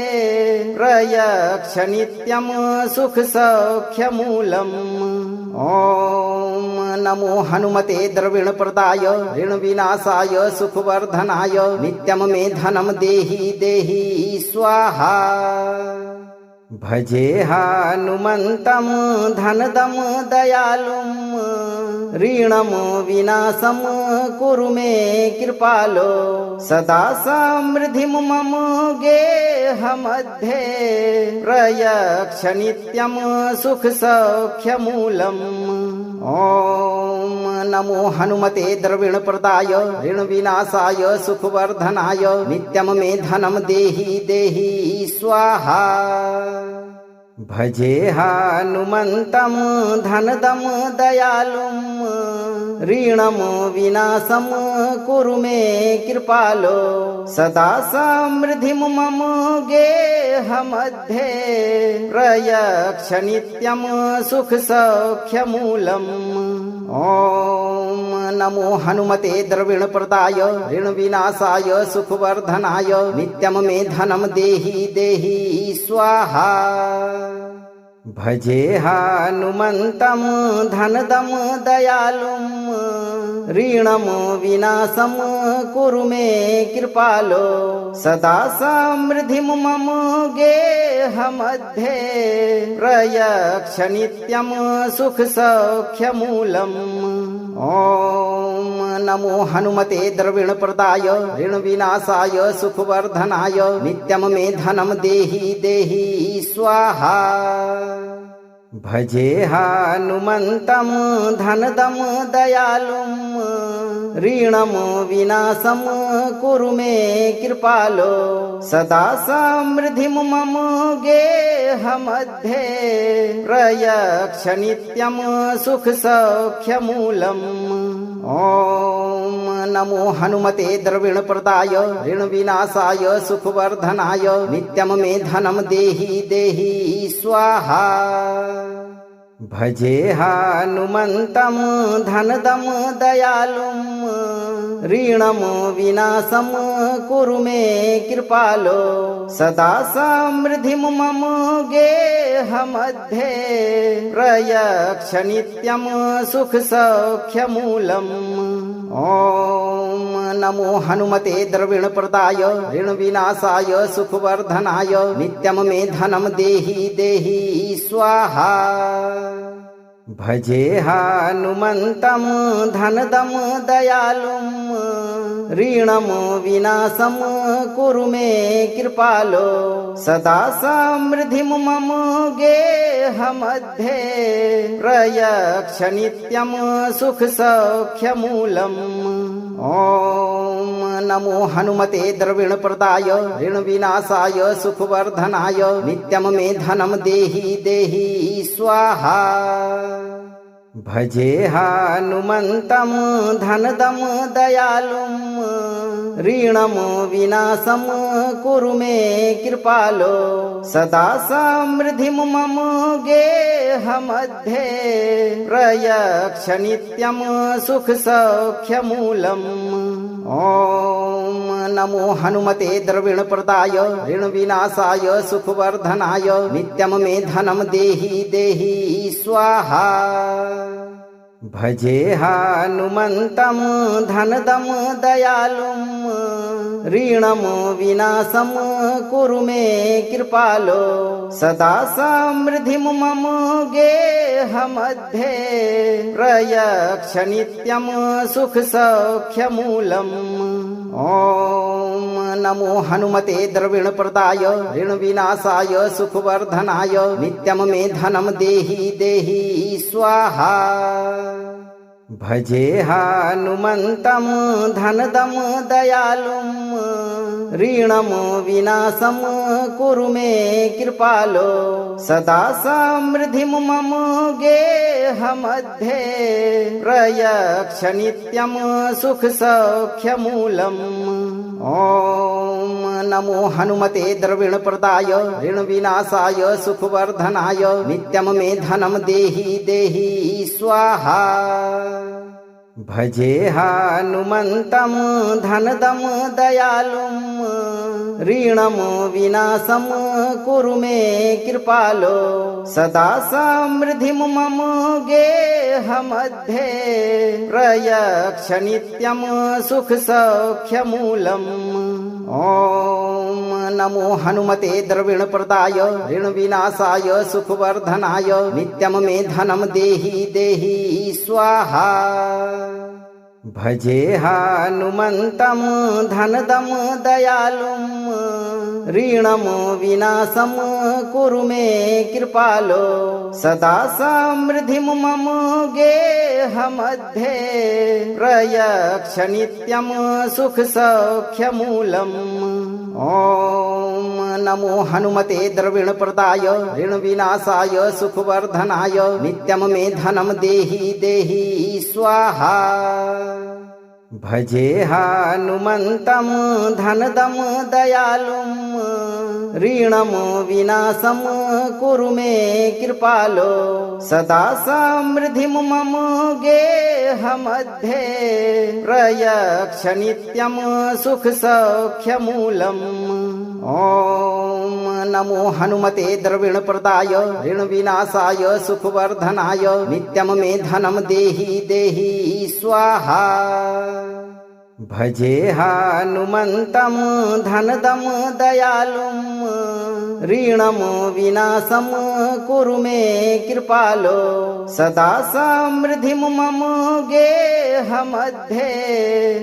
प्रयच्छ नित्यं सुखसौख्यमूलम्। ॐ नमो हनुमते द्रविणप्रदाय ऋणविनाशाय सुखवर्धनाय नित्यं मे धनं देहि देहि स्वाहा। भजे हनुमन्तं धनदं दयालुं ऋणं विनाशं कुरु मे कृपालो सदा समृद्धिं मम गेहमध्ये प्रयच्छ नित्यं सुखसौख्यमूलम्। ॐ नमो हनुमते द्रविणप्रदाय ऋणविनाशाय सुखवर्धनाय नित्यं मे धनं देहि देहि स्वाहा। भजे हनुमन्तं धनदं दयालुं ऋणं विनाशं कुरु मे कृपालो सदा समृद्धिं मम गेहमध्ये प्रयच्छ नित्यं सुखसौख्यमूलम्। ॐ नमो हनुमते द्रविणप्रदाय ऋणविनाशाय सुखवर्धनाय नित्यं मे धनं देहि देहि स्वाहा। भजे हनुमन्तं धनदं दयालुं ऋणं विनाशं कुरु मे कृपालो सदा समृद्धिं मम गेहमध्ये प्रयच्छ नित्यं सुखसौख्यमूलम्। ॐ नमो हनुमते द्रविणप्रदाय ऋणविनाशाय सुखवर्धनाय नित्यं मे धनं देहि देहि स्वाहा। भजे हनुमन्तं धनदं दयालुं ऋणं विनाशं कुरु मे कृपालो सदा समृद्धिं मम गेहमध्ये प्रयच्छ नित्यं सुखसौख्यमूलम्। ॐ नमो हनुमते द्रविणप्रदाय ऋणविनाशाय सुखवर्धनाय नित्यं मे धनं देहि देहि स्वाहा। भजे हनुमन्तं धनदं दयालुं ऋणं विनाशं कुरु मे कृपालो सदा समृद्धिं मम गेहमध्ये प्रयक्ष नित्यं सुखसौख्यमूलम्। ॐ नमो हनुमते द्रविणप्रदाय ऋणविनाशाय सुखवर्धनाय नित्यं मे धनं देहि देहि स्वाहा। भजे हनुमन्तं धनदं दयालुं ऋणं विनाशं कुरु मे कृपालो सदा समृद्धिं मम गेहमध्ये प्रयक्ष नित्यं सुखसौख्यमूलम्। ॐ नमो हनुमते द्रविणप्रदाय ऋणविनाशाय सुखवर्धनाय नित्यं मे धनं देहि देहि स्वाहा। भजे हनुमन्तं धनदं दयालुं ऋणं विनाशं कुरु मे कृपालो सदा समृद्धिं मम गेहमध्ये प्रयक्ष नित्यं सुखसौख्यमूलम्। ॐ नमो हनुमते द्रविणप्रदाय ऋणविनाशाय सुखवर्धनाय नित्यं मे धनं देहि देहि स्वाहा। भजे हनुमन्तं धनदं दयालुं ऋणं विनाशं कुरु मे कृपालो सदा समृद्धिं मम गेहमध्ये प्रयक्ष नित्यं सुखसौख्यमूलम्। ॐ नमो हनुमते द्रविणप्रदाय ऋणविनाशाय सुखवर्धनाय नित्यं मे धनं देहि देहि स्वाहा। भजे हनुमन्तं धनदं दयालुं ऋणं विनाशं कुरु मे कृपालो सदा समृद्धिं मम गेहमध्ये प्रयक्ष नित्यं सुखसौख्यमूलम्। ॐ नमो हनुमते द्रविणप्रदाय ऋणविनाशाय सुखवर्धनाय नित्यं मे धनं देहि देहि स्वाहा। भजे हनुमन्तं धनदं दयालुं ऋणं विनाशं कुरु मे कृपालो सदा समृद्धिं मम गेहमध्ये प्रयक्ष नित्यं सुखसौख्यमूलम्। ॐ नमो हनुमते द्रविणप्रदाय ऋणविनाशाय सुखवर्धनाय नित्यं मे धनं देहि देहि स्वाहा। भजे हनुमन्तं धनदं दयालुं ऋणं विनाशं कुरु मे कृपालो सदा समृद्धिं मम गेहमध्ये प्रयक्ष नित्यं सुखसौख्यमूलम्। ॐ नमो हनुमते द्रविणप्रदाय ऋणविनाशाय सुखवर्धनाय नित्यं मे धनं देहि देहि स्वाहा। भजे हनुमन्तं धनदं दयालुं ऋणं विनाशं कुरु मे कृपालो सदा समृद्धिं मम गेहमध्ये प्रयक्ष नित्यं सुखसौख्यमूलम्। ॐ नमो हनुमते द्रविणप्रदाय ऋणविनाशाय सुखवर्धनाय नित्यं मे धनं देहि देहि स्वाहा। भजे हनुमन्तं धनदं दयालुं ऋणं विनाशं कुरु मे कृपालो सदा समृद्धिं मम गेहमध्ये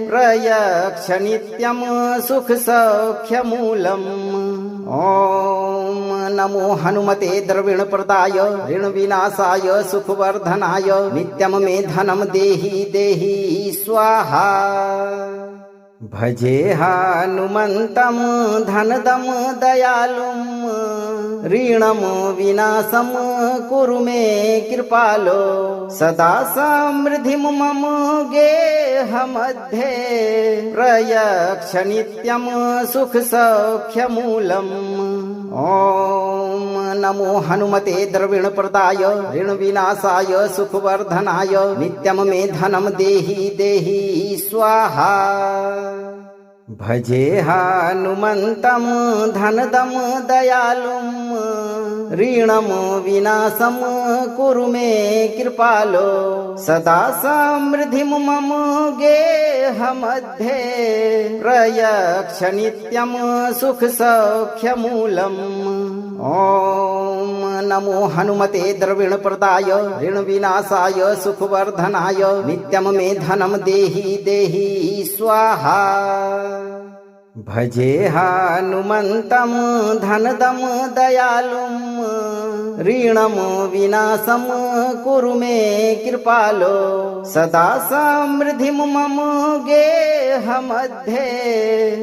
प्रयक्ष नित्यं सुखसौख्यमूलम्। ॐ नमो हनुमते द्रविणप्रदाय ऋणविनाशाय सुखवर्धनाय नित्यं मे धनं देहि देहि स्वाहा। भजे हनुमन्तं धनदं दयालुं ऋणं विनाशं कुरु मे कृपालो सदा समृद्धिं मम गेहमध्ये प्रयक्ष नित्यं सुखसौख्यमूलम्। ॐ नमो हनुमते द्रविणप्रदाय ऋणविनाशाय सुखवर्धनाय नित्यं मे धनं देहि देहि स्वाहा। भजे हनुमन्तं धनदं दयालुं ऋणं विनाशं कुरु मे कृपालो सदा समृद्धिं मम गेहमध्ये प्रयक्ष नित्यं सुखसौख्यमूलम्। ॐ नमो हनुमते द्रविणप्रदाय ऋणविनाशाय सुखवर्धनाय नित्यं मे धनं देहि देहि स्वाहा। भजे हनुमन्तं धनदं दयालुं ऋणं विनाशं कुरु मे कृपालो सदा समृद्धिं मम गेहमध्ये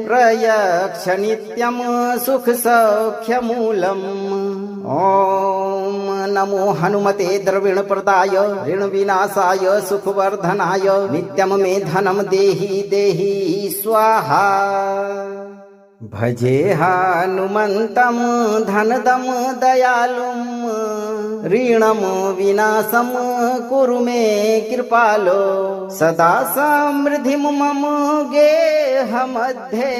प्रयक्ष नित्यं सुखसौख्यमूलम्। ॐ नमो हनुमते द्रविणप्रदाय ऋणविनाशाय सुखवर्धनाय नित्यं मे धनं देहि देहि स्वाहा। भजे हनुमन्तं धनदं दयालुं ऋणं विनाशं कुरु मे कृपालो सदा समृद्धिं मम गेहमध्ये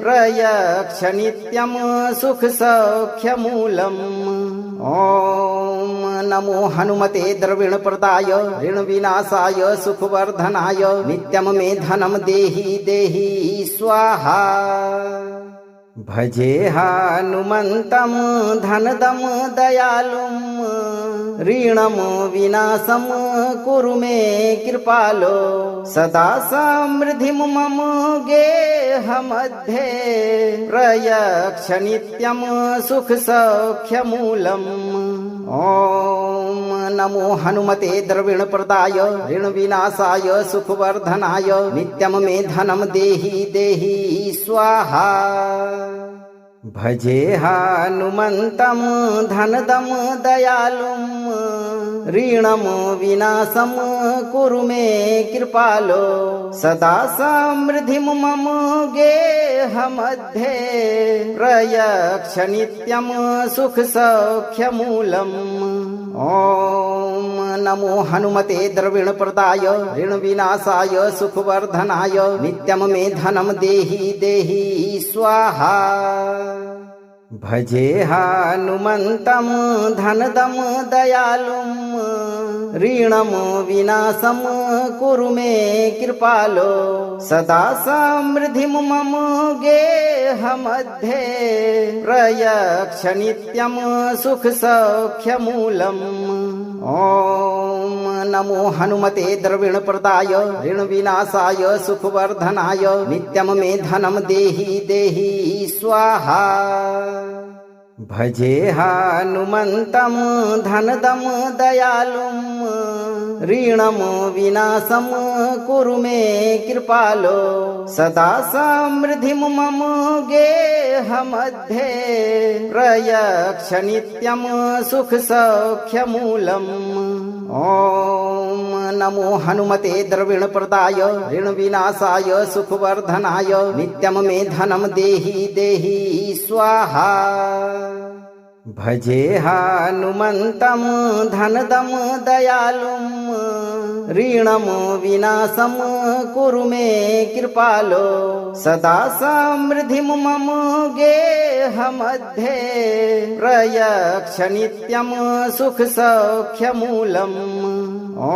प्रयक्ष नित्यं सुखसौख्यमूलम्। ॐ नमो हनुमते द्रविणप्रदाय ऋणविनाशाय सुखवर्धनाय नित्यं मे धनं देहि देहि स्वाहा। भजे हनुमन्तं धनदं दयालुं ऋणं विनाशं कुरु मे कृपालो सदा समृद्धिं मम गेहमध्ये प्रयक्ष नित्यं सुखसौख्यमूलम्। ॐ नमो हनुमते द्रविणप्रदाय ऋणविनाशाय सुखवर्धनाय नित्यं मे धनं देहि देहि स्वाहा। भजे हनुमन्तं धनदं दयालुं ऋणं विनाशं कुरु मे कृपालो सदा समृद्धिं मम गेहमध्ये प्रयक्ष नित्यं सुखसौख्यमूलम्। ॐ नमो हनुमते द्रविणप्रदाय ऋणविनाशाय सुखवर्धनाय नित्यं मे धनं देहि देहि स्वाहा। भजे हनुमन्तं धनदं दयालुं ऋणं विनाशं कुरु मे कृपालो सदा समृद्धिं मम गेहमध्ये प्रयक्ष नित्यं सुखसौख्यमूलम्। ॐ नमो हनुमते द्रविणप्रदाय ऋणविनाशाय सुखवर्धनाय नित्यं मे धनं देहि देहि स्वाहा। भजे हनुमन्तं धनदं दयालुं ऋणं विनाशं कुरु मे कृपालो सदा समृद्धिं मम गेहमध्ये प्रयक्ष नित्यं सुखसौख्यमूलम्। ॐ नमो हनुमते द्रविणप्रदाय ऋणविनाशाय सुखवर्धनाय नित्यं मे धनं देहि देहि स्वाहा। भजे हनुमन्तं धनदं दयालुं ऋणं विनाशं कुरु मे कृपालो सदा समृद्धिं मम गेहमध्ये प्रयक्ष नित्यं सुखसौख्यमूलम्। ॐ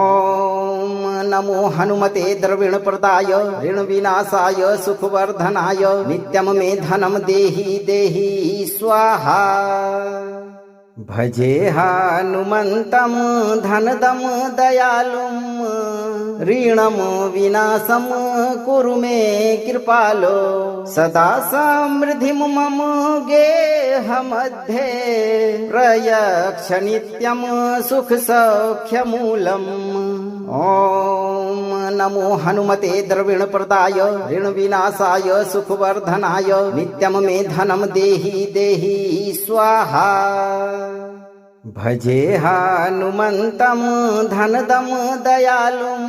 नमो हनुमते द्रविणप्रदाय ऋणविनाशाय सुखवर्धनाय नित्यं मे धनं देहि देहि स्वाहा। भजे हनुमन्तं धनदं दयालुं ऋणं विनाशं कुरु मे कृपालो सदा समृद्धिं मम गेहमध्ये प्रयक्ष नित्यं सुखसौख्यमूलम्। ॐ नमो हनुमते द्रविणप्रदाय ऋणविनाशाय सुखवर्धनाय नित्यं मे धनं देहि देहि स्वाहा। भजे हनुमन्तं धनदं दयालुं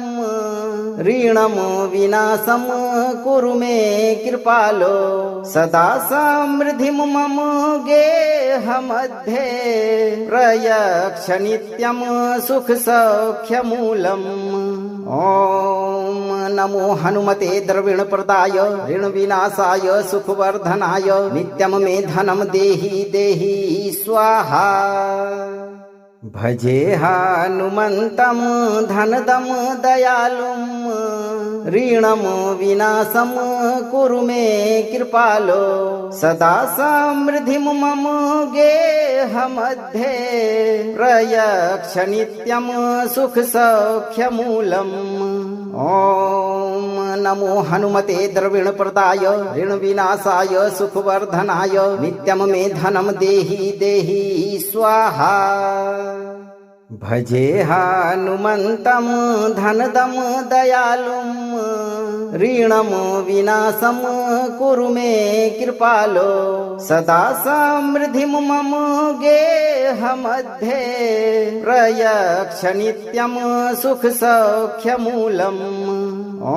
ऋणं विनाशं कुरु मे कृपालो सदा समृद्धिं मम गेहमध्ये प्रयक्ष नित्यं सुखसौख्यमूलम्। ॐ नमो हनुमते द्रविणप्रदाय ऋणविनाशाय सुखवर्धनाय नित्यं मे धनं देहि देहि स्वाहा। भजे हनुमन्तं धनदं दयालुं ऋणं विनाशं कुरु मे कृपालो सदा समृद्धिं मम गेहमध्ये प्रयक्ष नित्यं सुखसौख्यमूलम्। ॐ नमो हनुमते द्रविणप्रदाय ऋणविनाशाय सुखवर्धनाय नित्यं मे धनं देहि देहि स्वाहा। भजे हनुमन्तं धनदं दयालुं ऋणं विनाशं कुरु मे कृपालो सदा समृद्धिं मम गेहमध्ये प्रयक्ष नित्यं सुखसौख्यमूलम्। ॐ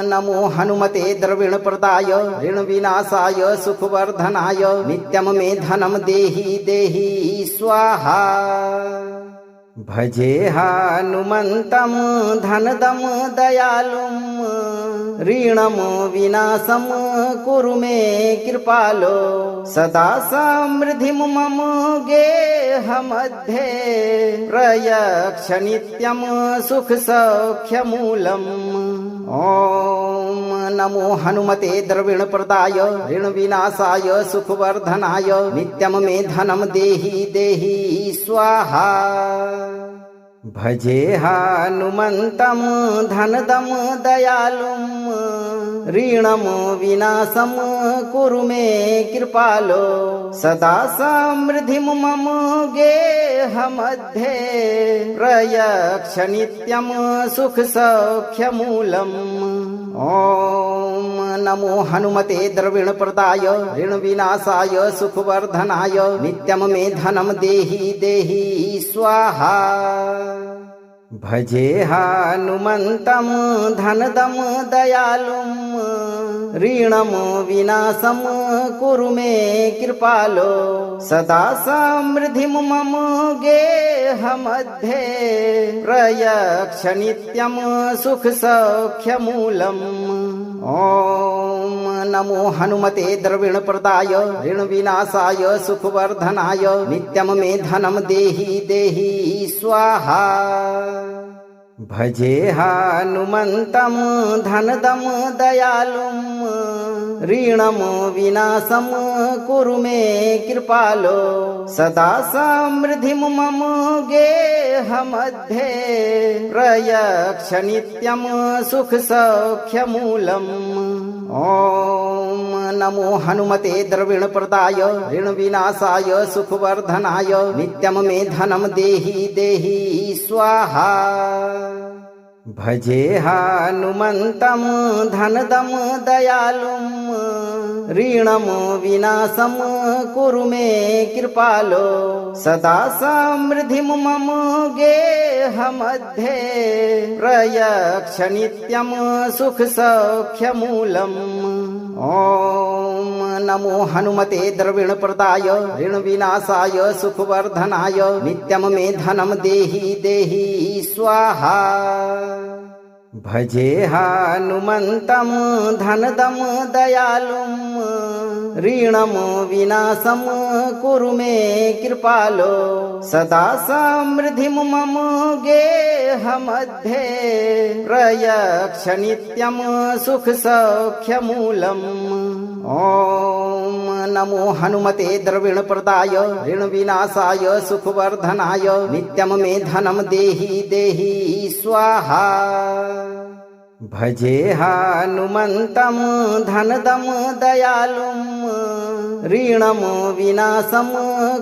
नमो हनुमते द्रविणप्रदाय ऋणविनाशाय सुखवर्धनाय नित्यं मे धनं देहि देहि स्वाहा। भजे हनुमन्तं धनदं दयालुं ऋणं विनाशं कुरु मे कृपालो सदा समृद्धिं मम गेहमध्ये प्रयक्ष नित्यं सुखसौख्यमूलम्। ॐ नमो हनुमते द्रविणप्रदाय ऋणविनाशाय सुखवर्धनाय नित्यं मे धनं देहि देहि स्वाहा। भजे हनुमन्तं धनदं दयालुं ऋणं विनाशं कुरु मे कृपालो सदा समृद्धिं मम गेहमध्ये प्रयक्ष नित्यं सुखसौख्यमूलम्। ॐ नमो हनुमते द्रविणप्रदाय ऋणविनाशाय सुखवर्धनाय नित्यं मे धनं देहि देहि स्वाहा। भजे हनुमन्तं धनदं दयालुं ऋणं विनाशं कुरु मे कृपालो सदा समृद्धिं मम गेहमध्ये प्रयक्ष नित्यं सुखसौख्यमूलम्। ॐ नमो हनुमते द्रविणप्रदाय ऋणविनाशाय सुखवर्धनाय नित्यं मे धनं देहि देहि स्वाहा। भजे हनुमन्तं धनदं दयालुं ऋणं विनाशं कुरु मे कृपालो सदा समृद्धिं मम गेहमध्ये प्रयक्ष नित्यं सुखसौख्यमूलम्। ॐ नमो हनुमते द्रविणप्रदाय ऋणविनाशाय सुखवर्धनाय नित्यं मे धनं देहि देहि स्वाहा। भजे हनुमन्तं धनदं दयालुं ऋणं विनाशं कुरु मे कृपालो सदा समृद्धिं मम गेहमध्ये प्रयक्ष नित्यं सुखसौख्यमूलम्। ॐ नमो हनुमते द्रविणप्रदाय ऋणविनाशाय सुखवर्धनाय नित्यं मे धनं देहि देहि स्वाहा। भजे हनुमन्तं धनदं दयालुं ऋणं विनाशं कुरु मे कृपालो सदा समृद्धिं मम गेहमध्ये प्रयक्ष नित्यं सुखसौख्यमूलम्। ॐ नमो हनुमते द्रविणप्रदाय ऋणविनाशाय सुखवर्धनाय नित्यं मे धनं देहि देहि स्वाहा। भजे हनुमन्तं धनदं दयालुं ऋणम विनाशम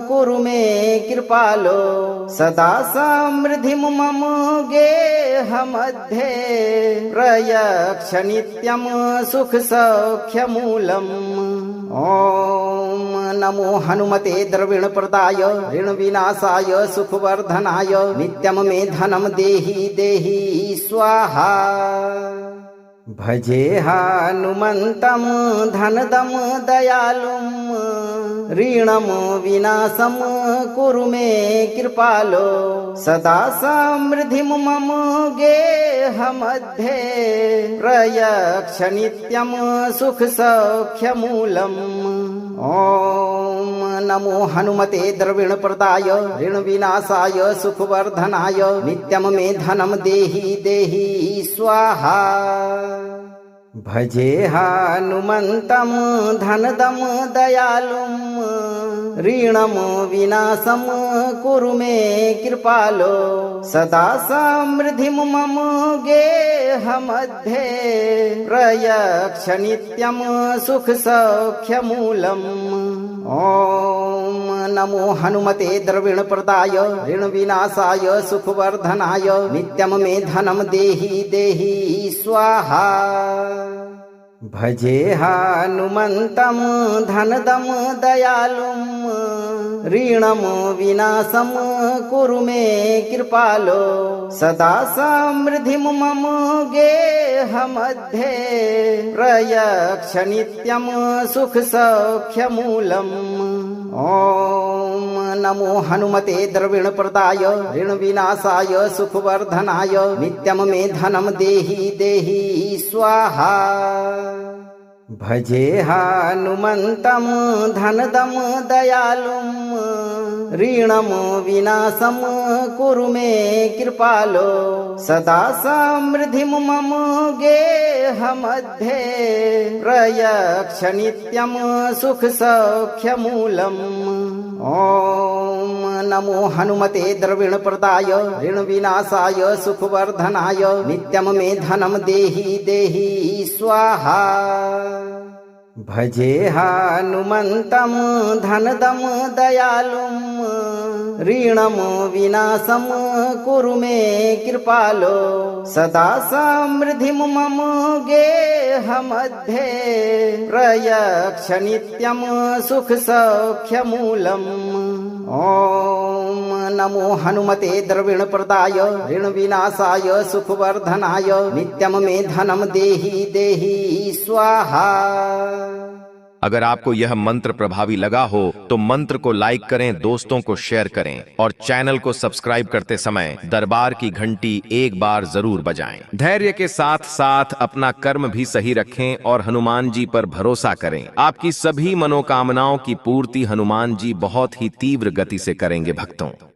कुरु मे कृपालो सदा समृद्धिं मम गेह मध्ये प्रयक्ष नित्यं सुख सौख्यमूलम्। ॐ नमो हनुमते द्रविणप्रदाय ऋण विनाशाय सुखवर्धनाय नित्यं मे धनं देहि देहि स्वाहा। भजे हनुमन्तं धनदं दयालुं ऋणं विनाशं कुरु मे कृपालो सदा समृद्धिं मम गेह मध्ये प्रयक्ष नित्यं सुख सौख्यमूलम्। ॐ नमो हनुमते द्रविणप्रदाय ऋण विनाशाय सुखवर्धनाय नित्यं मे धनं देहि देहि स्वाहा। भजे हनुमन्तं धनदं दयालुं ऋणं विनाशं कुरु मे कृपालो सदा समृद्धिं मम गेह मध्ये प्रयक्ष नित्यं सुख सौख्यमूलम्। ॐ नमो हनुमते द्रविणप्रदाय ऋण विनाशाय सुखवर्धनाय नित्यं मे धनं देहि देहि स्वाहा। भजे हनुमन्तं धनदं दयालुं ऋणं विनाशं कुरु मे कृपालो सदा समृद्धिं मम गेह मध्ये प्रयक्ष नित्यं सुख सौख्यमूलम्। ॐ नमो हनुमते द्रविणप्रदाय ऋण विनाशाय सुखवर्धनाय नित्यं मे धनं देहि देहि स्वाहा। भजे हनुमन्तं धनदं दयालुं ऋणं विनाशं कुरु मे कृपालो सदा समृद्धिं मम गेह मध्ये प्रयक्ष नित्यं सुख सौख्यमूलम्। ॐ नमो हनुमते द्रविणप्रदाय ऋण विनाशाय सुखवर्धनाय नित्यं मे धनं देहि देहि स्वाहा। भजे हनुमन्तं धनदं दयालुं ऋणं विनाशं कुरु मे कृपालो सदा समृद्धिं मम गेह मध्ये प्रयक्ष नित्यं सुख सौख्यमूलम्। ॐ नमो हनुमते द्रविणप्रदाय ऋण विनाशाय सुखवर्धनाय नित्यं मे धनं देहि देहि स्वाहा। अगर आपको यह मंत्र प्रभावी लगा हो तो मंत्र को लाइक करें, दोस्तों को शेयर करें और चैनल को सब्सक्राइब करते समय दरबार की घंटी एक बार जरूर बजाएं। धैर्य के साथ साथ अपना कर्म भी सही रखें और हनुमान जी पर भरोसा करें। आपकी सभी मनोकामनाओं की पूर्ति हनुमान जी बहुत ही तीव्र गति से करेंगे भक्तों।